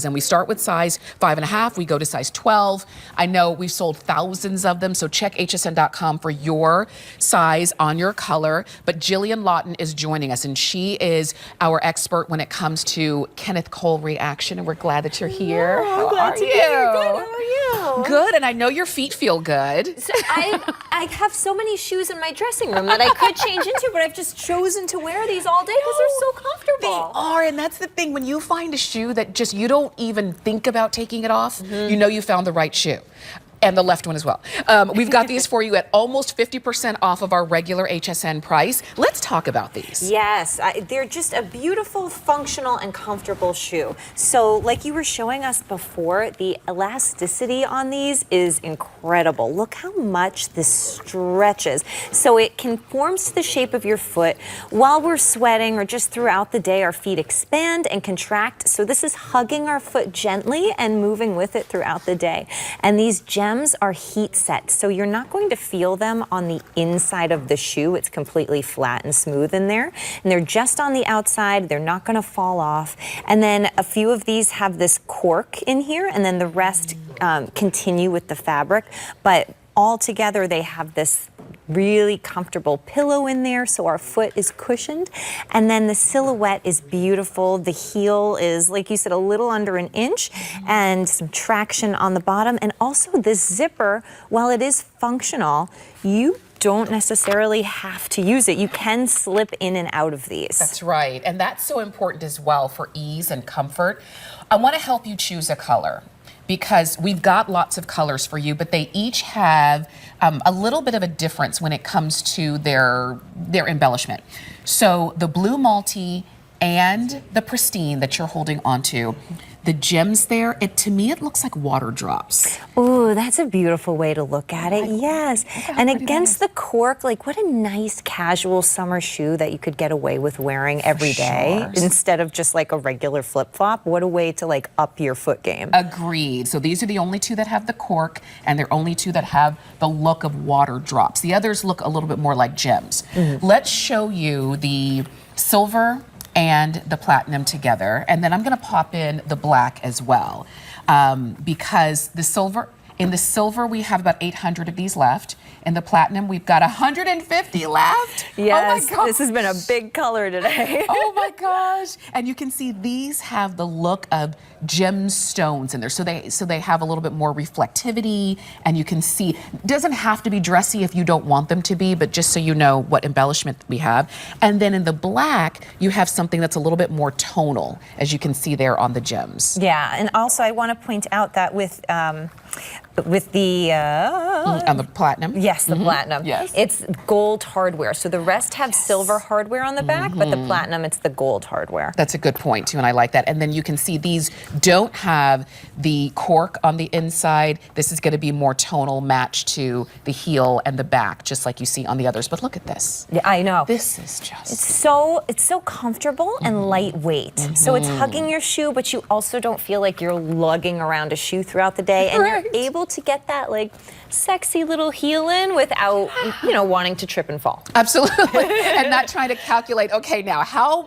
And we start with size 5.5, we go to size 12. I know we've sold thousands of them, so check hsn.com for your size on your color. But Jillian Lawton is joining us, and she is our expert when it comes to Kenneth Cole reaction, and we're glad that you're here. I'm glad to be here. Good, how are you? Good, and I know your feet feel good. So I have so many shoes in my dressing room that I could change into, but I've just chosen to wear these all day because they're so comfortable. They are, and that's the thing. When you find a shoe that just you don't even think about taking it off, you know you found the right shoe. And the left one as well. We've got these for you at almost 50% off of our regular HSN price. Let's talk about these. Yes, they're just a beautiful, functional, and comfortable shoe. So like you were showing us before, the elasticity on these is incredible. Look how much this stretches. So it conforms to the shape of your foot. While we're sweating or just throughout the day, our feet expand and contract. So this is hugging our foot gently and moving with it throughout the day. And these gems are heat set, so you're not going to feel them on the inside of the shoe. It's completely flat and smooth in there. And they're just on the outside. They're not going to fall off. And then a few of these have this cork in here, and then the rest continue with the fabric. But all together, they have this really comfortable pillow in there, so our foot is cushioned. And then the silhouette is beautiful. The heel is, like you said, a little under an inch, and some traction on the bottom. And also this zipper, while it is functional, you don't necessarily have to use it. You can slip in and out of these. That's right, and that's so important as well for ease and comfort. I want to help you choose a color, because we've got lots of colors for you, but they each have a little bit of a difference when it comes to their embellishment. So the blue multi and the pristine that you're holding onto, the gems there, to me it looks like water drops. Ooh, that's a beautiful way to look at it. Yes. And against the cork, like what a nice casual summer shoe that you could get away with wearing every day instead of just like a regular flip-flop. What a way to like up your foot game. Agreed. So these are the only two that have the cork, and they're only two that have the look of water drops. The others look a little bit more like gems. Let's show you the silver and the platinum together, and then I'm going to pop in the black as well, because in the silver we have about 800 of these left. In the platinum we've got 150 left. Yes, oh my gosh. This has been a big color today. Oh my gosh! And you can see these have the look of gemstones in there, so they have a little bit more reflectivity, and you can see it doesn't have to be dressy if you don't want them to be, but just so you know what embellishment we have. And then in the black you have something that's a little bit more tonal, as you can see there on the gems. Yeah, and also I want to point out that with the on the platinum. Yes, the platinum. Yes. It's gold hardware. So the rest have silver hardware on the back, but the platinum, it's the gold hardware. That's a good point too, and I like that. And then you can see these don't have the cork on the inside. This is going to be more tonal, matched to the heel and the back, just like you see on the others. But look at this. Yeah, I know. This is just It's so comfortable and lightweight. So it's hugging your shoe, but you also don't feel like you're lugging around a shoe throughout the day, and you're able to get that like sexy little heel in without, wanting to trip and fall. absolutely, and not trying to calculate, okay, now how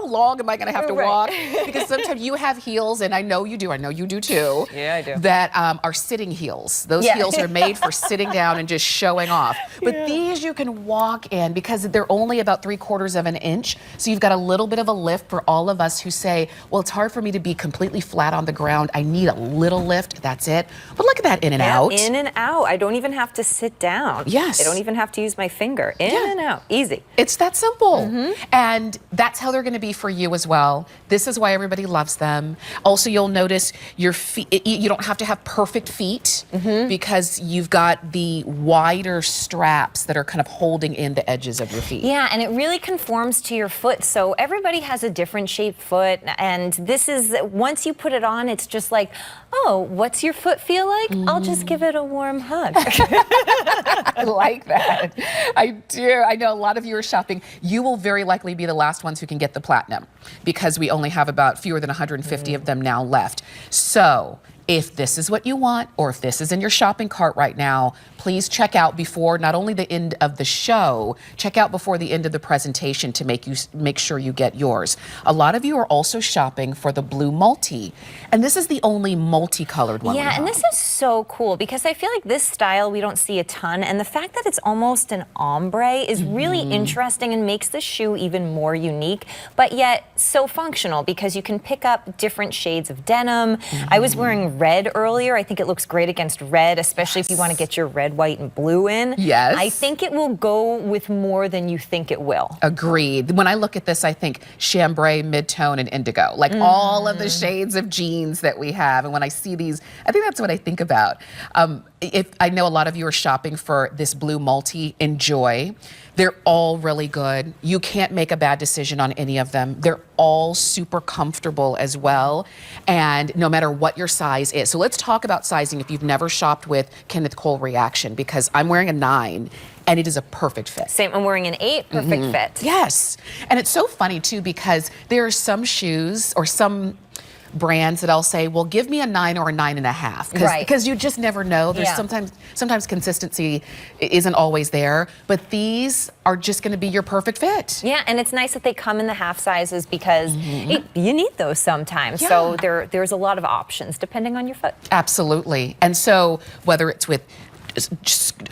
long am I going to have to walk? Because sometimes you have heels, and I know you do too. Yeah, I do. That are sitting heels. Those heels are made for sitting down and just showing off. But these you can walk in because they're only about 3/4 of an inch. So you've got a little bit of a lift for all of us who say, well, it's hard for me to be completely flat on the ground. I need a little lift. That's it. But look at that in and out. In and out. I don't even have to sit down. Yes. I don't even have to use my finger. In and out. Easy. It's that simple. And that's how they're going to be for you as well. This is why everybody loves them. Also, you'll notice your feet, you don't have to have perfect feet because you've got the wider straps that are kind of holding in the edges of your feet. Yeah, and it really conforms to your foot. So everybody has a different shaped foot. And this is, once you put it on, it's just like, oh, what's your foot feel like? I'll just give it a warm hug. I like that. I do. I know a lot of you are shopping. You will very likely be the last ones who can get the platinum because we only have about fewer than 150 of them now left. So if this is what you want, or if this is in your shopping cart right now, please check out before not only the end of the show, check out before the end of the presentation to make sure you get yours. A lot of you are also shopping for the blue multi, and this is the only multicolored one. Yeah, and this is so cool because I feel like this style we don't see a ton, and the fact that it's almost an ombre is really interesting and makes the shoe even more unique, but yet so functional because you can pick up different shades of denim. I was wearing red earlier. I think it looks great against red, especially if you want to get your red, white, and blue in. Yes. I think it will go with more than you think it will. Agreed. When I look at this, I think chambray, mid-tone, and indigo, like all of the shades of jeans that we have. And when I see these, I think that's what I think about. If I know a lot of you are shopping for this blue multi, enjoy. They're all really good. You can't make a bad decision on any of them. They're all super comfortable as well, and no matter what your size is. So let's talk about sizing if you've never shopped with Kenneth Cole Reaction, because I'm wearing a 9 and it is a perfect fit. Same, I'm wearing an 8, perfect fit. Yes, and it's so funny too because there are some shoes or some brands that I'll say, well, give me a 9 or a 9.5, because you just never know. There's sometimes consistency isn't always there, but these are just going to be your perfect fit. Yeah, and it's nice that they come in the half sizes because you need those sometimes. Yeah. So there's a lot of options depending on your foot. Absolutely. And so whether it's with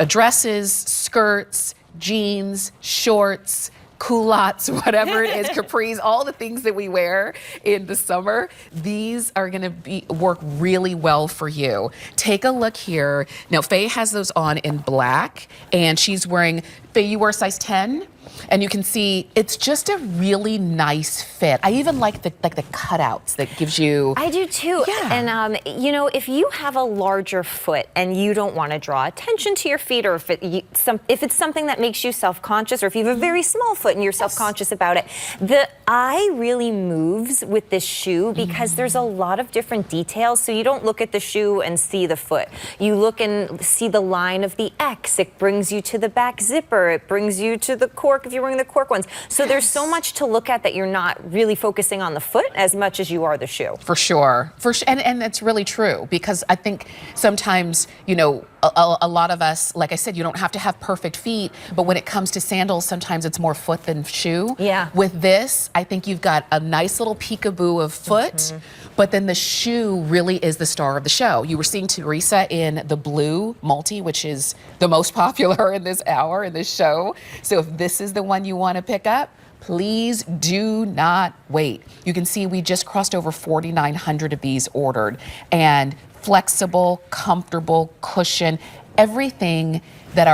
dresses, skirts, jeans, shorts, culottes, whatever it is, capris, all the things that we wear in the summer, these are going to work really well for you. Take a look here. Now, Faye has those on in black, and she's wearing, Faye, you wear size 10? And you can see it's just a really nice fit. I even like the cutouts that gives you. I do too. Yeah. And you know, if you have a larger foot and you don't want to draw attention to your feet, or if it's something that makes you self-conscious, or if you have a very small foot and you're self-conscious about it, the eye really moves with this shoe because there's a lot of different details. So you don't look at the shoe and see the foot. You look and see the line of the X. It brings you to the back zipper. It brings you to the cork if you're wearing the cork ones. So there's so much to look at that you're not really focusing on the foot as much as you are the shoe. For sure. And it's really true, because I think sometimes, you know, a lot of us, like I said, you don't have to have perfect feet, but when it comes to sandals, sometimes it's more foot than shoe. Yeah. With this, I think you've got a nice little peekaboo of foot, but then the shoe really is the star of the show. You were seeing Teresa in the blue multi, which is the most popular in this hour, in this show. So if this is the one you want to pick up, please do not wait. You can see we just crossed over 4,900 of these ordered, and flexible, comfortable, cushion, everything that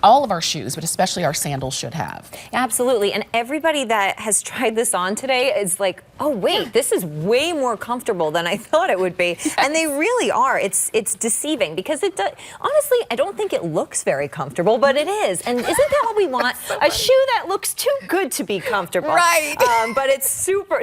all of our shoes, but especially our sandals, should have. Absolutely. And everybody that has tried this on today is like, oh wait, this is way more comfortable than I thought it would be. Yes. And they really are. It's deceiving because it does. Honestly, I don't think it looks very comfortable, but it is. And isn't that what we want? A shoe that looks too good to be comfortable. Right. But it's super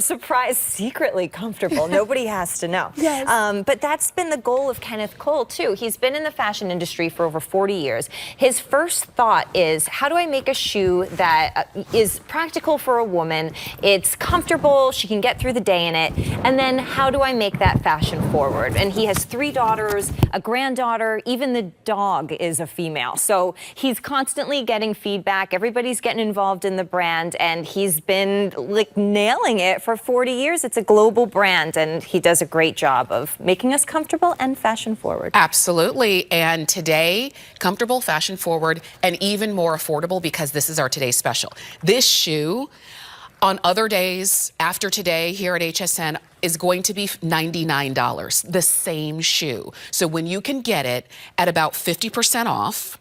secretly comfortable. Nobody has to know. Yes. But that's been the goal of Kenneth Cole too. He's been in the fashion industry for over 40 years. His first thought is, how do I make a shoe that is practical for a woman? It's comfortable. She can get through the day in it. And then how do I make that fashion forward? And he has 3 daughters, a granddaughter, even the dog is a female. So he's constantly getting feedback. Everybody's getting involved in the brand, and he's been like nailing it for 40 years. It's a global brand, and he does a great job of making us comfortable and fashion forward. Absolutely. And today, comfortable, fashion forward, and even more affordable, because this is our today's special. This shoe, on other days after today here at HSN, is going to be $99, the same shoe. So when you can get it at about 50% off,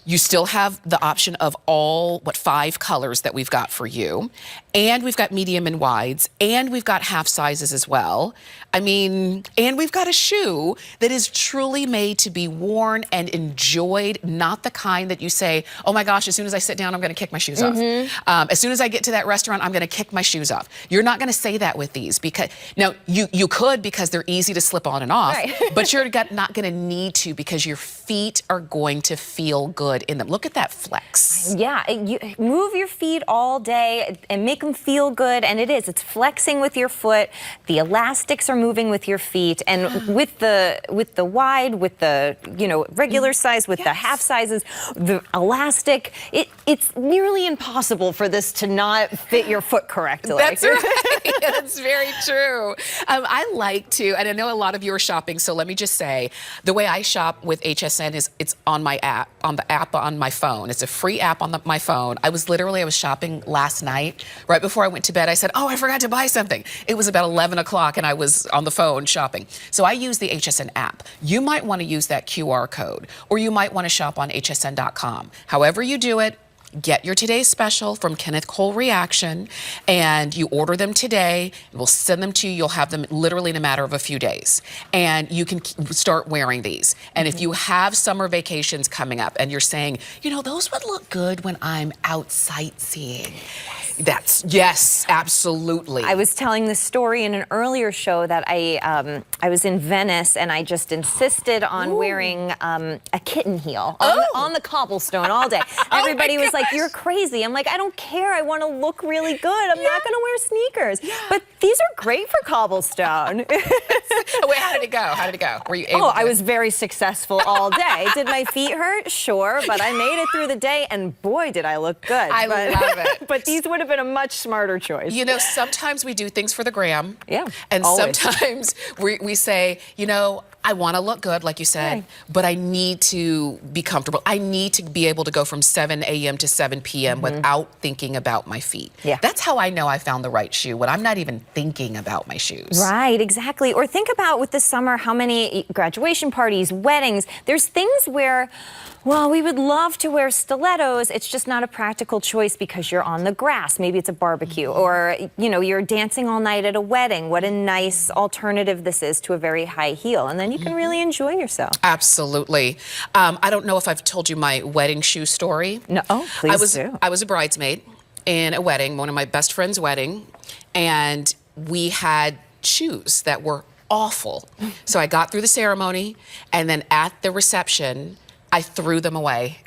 you still have the option of all, 5 colors that we've got for you. And we've got medium and wides, and we've got half sizes as well. I mean, and we've got a shoe that is truly made to be worn and enjoyed, not the kind that you say, oh my gosh, as soon as I sit down, I'm gonna kick my shoes off. As soon as I get to that restaurant, I'm gonna kick my shoes off. You're not gonna say that with these, because, now you could, because they're easy to slip on and off, right. But you're not gonna need to, because your feet are going to feel good good in them. Look at that flex. Yeah, you move your feet all day and make them feel good, and it's flexing with your foot. The elastics are moving with your feet, and with the wide, with the regular size, with the half sizes, the elastic, it's nearly impossible for this to not fit your foot correctly. That's right. That's very true. I like to, and I know a lot of you are shopping, so let me just say, the way I shop with HSN is it's on my app, on the app on my phone. It's a free app on my phone. I was shopping last night. Right before I went to bed, I said, oh, I forgot to buy something. It was about 11 o'clock and I was on the phone shopping. So I use the HSN app. You might want to use that QR code, or you might want to shop on hsn.com. However you do it, get your today's special from Kenneth Cole Reaction, and you order them today. We'll send them to you. You'll have them literally in a matter of a few days. And you can start wearing these. And if you have summer vacations coming up and you're saying, those would look good when I'm out sightseeing. Yes, absolutely. I was telling this story in an earlier show that I was in Venice and I just insisted on wearing a kitten heel on the cobblestone all day. Everybody was like, you're crazy. I'm like, I don't care. I want to look really good. I'm not going to wear sneakers. But these are great for cobblestone. Wait, how did it go? Were you able to? I was very successful all day. Did my feet hurt? Sure. But I made it through the day, and boy, did I look good. I love it. But these would have been a much smarter choice. Sometimes we do things for the gram. Yeah. And always. Sometimes we say, I want to look good, like you said, but I need to be comfortable. I need to be able to go from 7 a.m. to 7 p.m. without thinking about my feet. Yeah. That's how I know I found the right shoe, when I'm not even thinking about my shoes. Right, exactly. Or think about with the summer, how many graduation parties, weddings, there's things where, well, we would love to wear stilettos. It's just not a practical choice because you're on the grass. Maybe it's a barbecue, or, you're dancing all night at a wedding. What a nice alternative this is to a very high heel. And then you can really enjoy yourself. Absolutely. I don't know if I've told you my wedding shoe story. No, please do. I was a bridesmaid in a wedding, one of my best friend's wedding, and we had shoes that were awful. So I got through the ceremony, and then at the reception, I threw them away.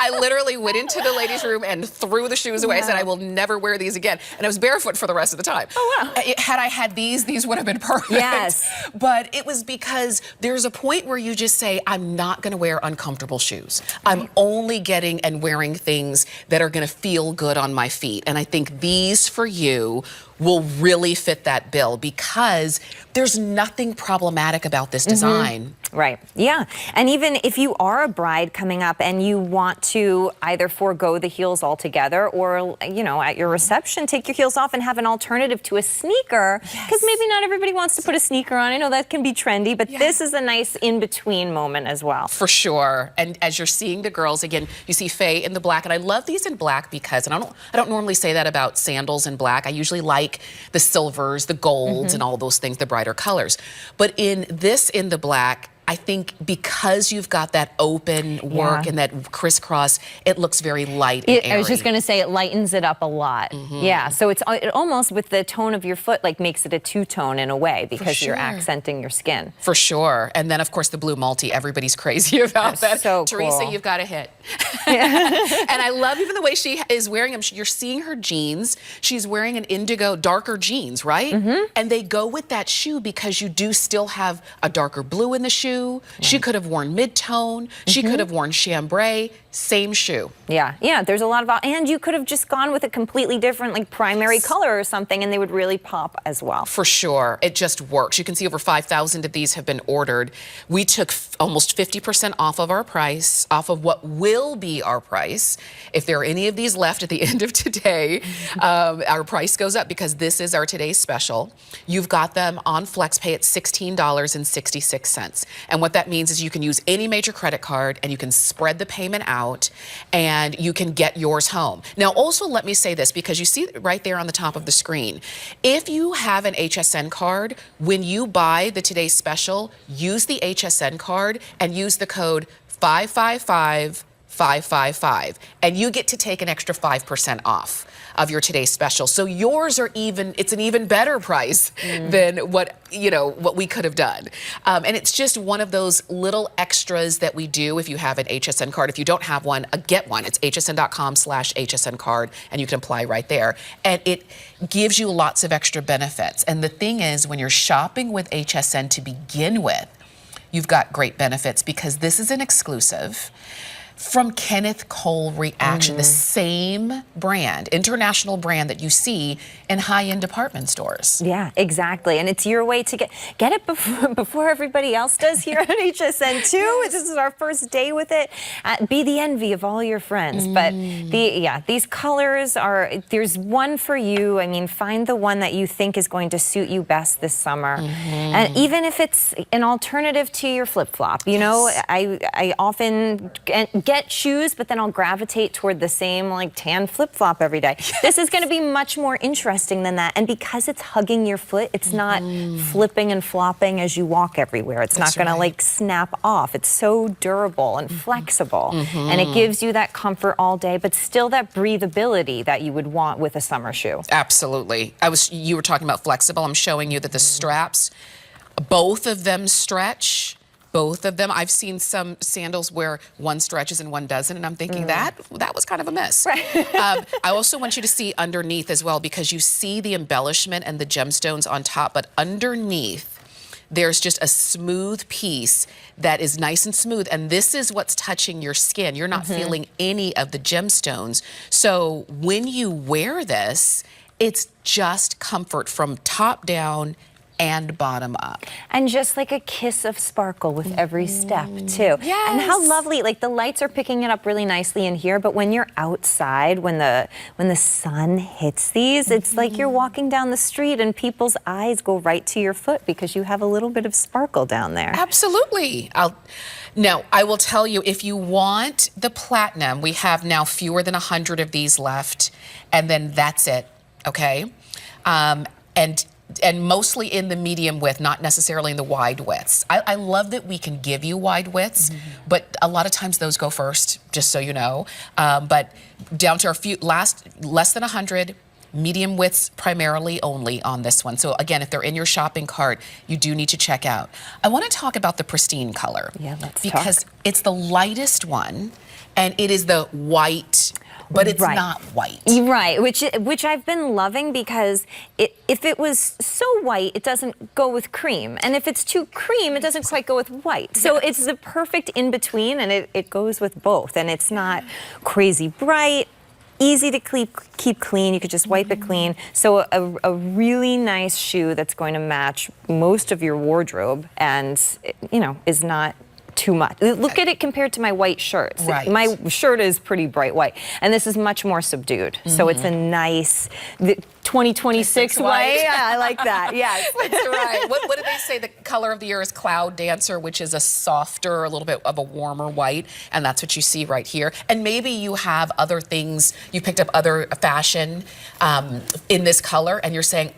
I literally went into the ladies' room and threw the shoes away. I said, I will never wear these again. And I was barefoot for the rest of the time. Oh, wow. Had I had these would have been perfect. Yes. But it was because there's a point where you just say, I'm not going to wear uncomfortable shoes. I'm only getting and wearing things that are going to feel good on my feet. And I think these for you will really fit that bill, because there's nothing problematic about this design. Right. Yeah. And even if you are a bride coming up and you want to either forego the heels altogether, or, at your reception, take your heels off and have an alternative to a sneaker, because maybe not everybody wants to put a sneaker on. I know that can be trendy, but this is a nice in-between moment as well. For sure. And as you're seeing the girls, again, you see Faye in the black, and I love these in black because, and I don't normally say that about sandals in black. I usually like the silvers, the golds, and all those things, the brighter colors. But in the black, I think because you've got that open work and that crisscross, it looks very light and airy. I was just going to say, it lightens it up a lot. Yeah, so it almost, with the tone of your foot, like makes it a two-tone in a way, because you're accenting your skin. For sure. And then, of course, the blue multi. Everybody's crazy about that. So Teresa, cool. you've got a hit. And I love even the way she is wearing them. You're seeing her jeans. She's wearing an indigo, darker jeans, right? And they go with that shoe because you do still have a darker blue in the shoe. She could have worn mid-tone. She could have worn chambray. Same shoe. Yeah, there's a lot of, and you could have just gone with a completely different, like, primary color or something, and they would really pop as well. For sure. It just works. You can see over 5,000 of these have been ordered. We took almost 50% off of our price, off of what will be our price. If there are any of these left at the end of today, our price goes up because this is our today's special. You've got them on FlexPay at $16.66. And what that means is you can use any major credit card and you can spread the payment out and you can get yours home. Now, also let me say this, because you see right there on the top of the screen, if you have an HSN card, when you buy the today's special, use the HSN card and use the code 555 555, and you get to take an extra 5% off of your today's special. So yours are it's an even better price than what we could have done. And it's just one of those little extras that we do if you have an HSN card. If you don't have one, get one. It's hsn.com/HSN card, and you can apply right there. And it gives you lots of extra benefits. And the thing is, when you're shopping with HSN to begin with, you've got great benefits because this is an exclusive from Kenneth Cole Reaction, the same brand, international brand that you see in high-end department stores. Yeah, exactly. And it's your way to get it before everybody else does here at HSN too. This is our first day with it. Be the envy of all your friends. But these colors there's one for you. I mean, find the one that you think is going to suit you best this summer. And even if it's an alternative to your flip-flop, I often get shoes, but then I'll gravitate toward the same like tan flip-flop every day. This is going to be much more interesting than that. And because it's hugging your foot, it's not flipping and flopping as you walk everywhere. It's not going to like snap off. It's so durable and flexible. And it gives you that comfort all day, but still that breathability that you would want with a summer shoe. Absolutely. You were talking about flexible. I'm showing you that the straps, both of them stretch. Both of them. I've seen some sandals where one stretches and one doesn't, and I'm thinking that was kind of a miss. Right. I also want you to see underneath as well, because you see the embellishment and the gemstones on top, but underneath there's just a smooth piece that is nice and smooth, and this is what's touching your skin. You're not feeling any of the gemstones. So when you wear this, it's just comfort from top down and bottom up. And just like a kiss of sparkle with every step too. Yes. And how lovely, like the lights are picking it up really nicely in here, but when you're outside, when the sun hits these, it's like you're walking down the street and people's eyes go right to your foot because you have a little bit of sparkle down there. Absolutely. Now, I will tell you, if you want the platinum, we have now fewer than 100 of these left, and then that's it, okay? And mostly in the medium width, not necessarily in the wide widths. I love that we can give you wide widths, but a lot of times those go first, just so you know. But down to less than 100, medium widths primarily only on this one. So again, if they're in your shopping cart, you do need to check out. I want to talk about the pristine color. Yeah, let's because it's the lightest one, and it is the white, but it's not white. Right, which I've been loving because if it was so white, it doesn't go with cream. And if it's too cream, it doesn't quite go with white. So it's the perfect in-between, and it goes with both. And it's not crazy bright, easy to keep clean. You could just wipe it clean. So a really nice shoe that's going to match most of your wardrobe and, is not too much. Look at it compared to my white shirts. Right. My shirt is pretty bright white, and this is much more subdued. So it's a nice 2026 white. Yeah, I like that. Yes. That's right. What did they say? The color of the year is Cloud Dancer, which is a softer, a little bit of a warmer white, and that's what you see right here. And maybe you have other things, you picked up other fashion in this color, and you're saying,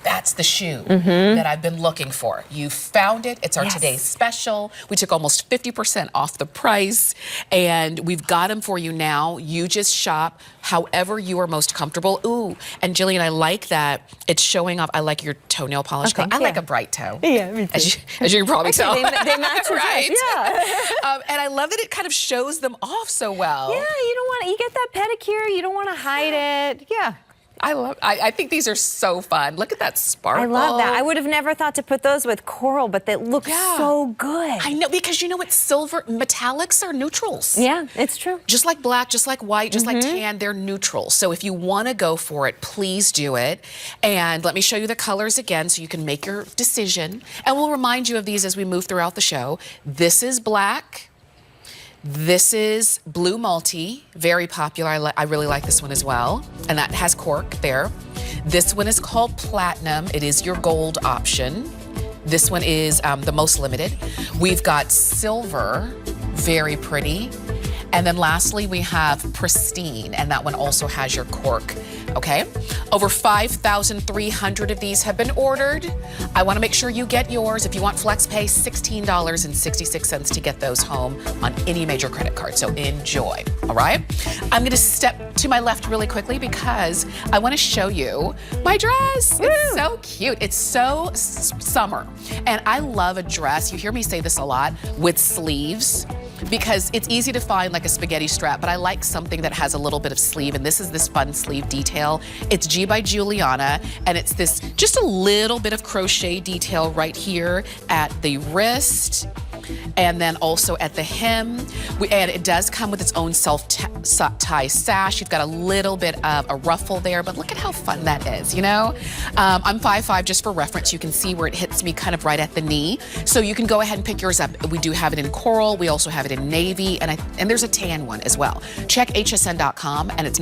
that's the shoe that I've been looking for. You found it. It's our today's special. We took almost 50% off the price, and we've got them for you now. You just shop however you are most comfortable. Ooh, and Jillian, I like that it's showing off. I like your toenail polish color. I like a bright toe. Yeah, me too. As you can probably tell. They match right? Yeah. And I love that it kind of shows them off so well. Yeah, you get that pedicure, you don't want to hide it. Yeah. I think these are so fun. Look at that sparkle. I love that. I would have never thought to put those with coral, but they look so good. I know, because it's silver. Metallics are neutrals. Yeah, it's true. Just like black, just like white, just like tan, they're neutral. So if you want to go for it, please do it. And let me show you the colors again so you can make your decision. And we'll remind you of these as we move throughout the show. This is black. This is blue multi, very popular. I really like this one as well. And that has cork there. This one is called platinum. It is your gold option. This one is the most limited. We've got silver, very pretty. And then lastly, we have Pristine, and that one also has your cork, okay? Over 5,300 of these have been ordered. I wanna make sure you get yours. If you want flex pay, $16.66 to get those home on any major credit card, so enjoy, all right? I'm gonna step to my left really quickly because I wanna show you my dress. Woo! It's so cute, it's so summer. And I love a dress, you hear me say this a lot, with sleeves, because it's easy to find like a spaghetti strap, but I like something that has a little bit of sleeve, and this is this fun sleeve detail. It's G by Giuliana, and it's this just a little bit of crochet detail right here at the wrist, and then also at the hem. And it does come with its own self-tie sash. You've got a little bit of a ruffle there, but look at how fun that is, you know? I'm 5'5", just for reference. You can see where it hits me kind of right at the knee. So you can go ahead and pick yours up. We do have it in coral. We also have it in navy, and there's a tan one as well. Check hsn.com, and it's